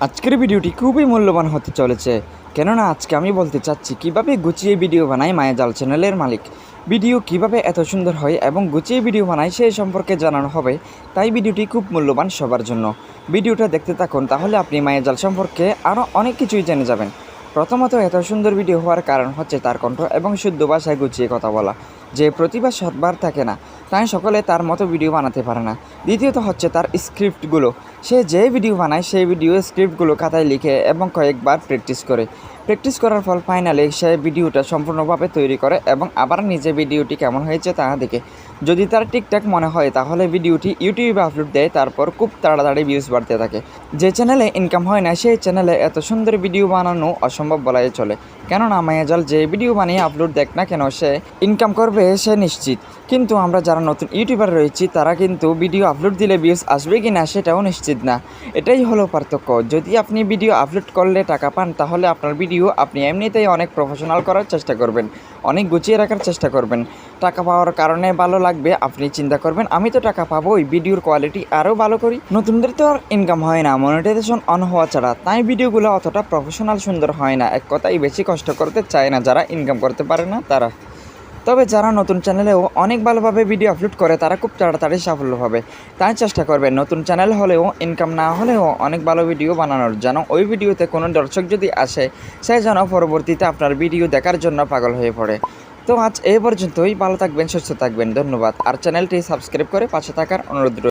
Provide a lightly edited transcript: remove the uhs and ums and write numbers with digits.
আজকের ভিডিওটি খুবই মূল্যবান হতে চলেছে, কেননা আজকে আমি বলতে চাচ্ছি কিভাবে গুছিয়ে ভিডিও বানায় মায়াজাল চ্যানেলের মালিক। ভিডিও কিভাবে এত সুন্দর হয় এবং গুছিয়ে ভিডিও বানায় সেই সম্পর্কে জানানো হবে, তাই ভিডিওটি খুব মূল্যবান সবার জন্য। ভিডিওটা দেখতে থাকুন, তাহলে আপনি মায়াজাল সম্পর্কে আরও অনেক কিছুই জেনে যাবেন। প্রথমত, এত সুন্দর ভিডিও হওয়ার কারণ হচ্ছে তার কণ্ঠ এবং শুদ্ধ ভাষায় গুছিয়ে কথা বলা। যে প্রতিভা সবার থাকে না, তাই সকলে তার মতো ভিডিও বানাতে পারে না। দ্বিতীয়ত হচ্ছে তার স্ক্রিপ্টগুলো। সে যে ভিডিও বানায় সেই ভিডিও স্ক্রিপ্টগুলো খাতায় লিখে এবং কয়েকবার প্র্যাকটিস করার ফল ফাইনালে সে ভিডিওটা সম্পূর্ণভাবে তৈরি করে এবং আবার নিজে ভিডিওটি কেমন হয়েছে তা দেখে যদি তার ঠিকঠাক মনে হয় তাহলে ভিডিওটি ইউটিউবে আপলোড দেয়। তারপর খুব তাড়াতাড়ি ভিউজ বাড়তে থাকে। যে চ্যানেলে ইনকাম হয় না সেই চ্যানেলে এত সুন্দর ভিডিও বানানো অসম্ভব বলাই চলে, কেননা মায়াজাল যে ভিডিও বানিয়ে আপলোড দেখ না কেন সে ইনকাম করবে সে নিশ্চিত। কিন্তু আমরা যারা নতুন ইউটিউবার রয়েছি তারা কিন্তু ভিডিও আপলোড দিলে ভিউজ আসবে কি না সেটাও নিশ্চিত না। এটাই হলো পার্থক্য। যদি আপনি ভিডিও আপলোড করলে টাকা পান তাহলে আপনার ভিডিও আপনি এমনিতেই অনেক প্রফেশনাল করার চেষ্টা করবেন, অনেক গুছিয়ে রাখার চেষ্টা করবেন। টাকা পাওয়ার কারণে ভালো লাগবে, আপনি চিন্তা করবেন আমি তো টাকা পাবোই, ভিডিওর কোয়ালিটি আরও ভালো করি। নতুনদের তো আর ইনকাম হয় না মনিটাইজেশন অন হওয়া ছাড়া, তাই ভিডিওগুলো অতটা প্রফেশনাল সুন্দর হয় না। এক কথাই বেশি কষ্ট করতে চায় না যারা ইনকাম করতে পারে না তারা। তবে যারা নতুন চ্যানেলেও অনেক ভালোভাবে ভিডিও আপলোড করে তারা খুব তাড়াতাড়ি সাফল্য হবে। তাই চেষ্টা করবেন নতুন চ্যানেল হলেও ইনকাম না হলেও অনেক ভালো ভিডিও বানানোর, যেন ওই ভিডিওতে কোনো দর্শক যদি আসে সে যেন পরবর্তীতে আপনার ভিডিও দেখার জন্য পাগল হয়ে পড়ে। তো আজ এই পর্যন্তই। ভালো থাকবেন, সুস্থ থাকবেন, ধন্যবাদ। আর চ্যানেলটি সাবস্ক্রাইব করে পাশে থাকার অনুরোধ রইল।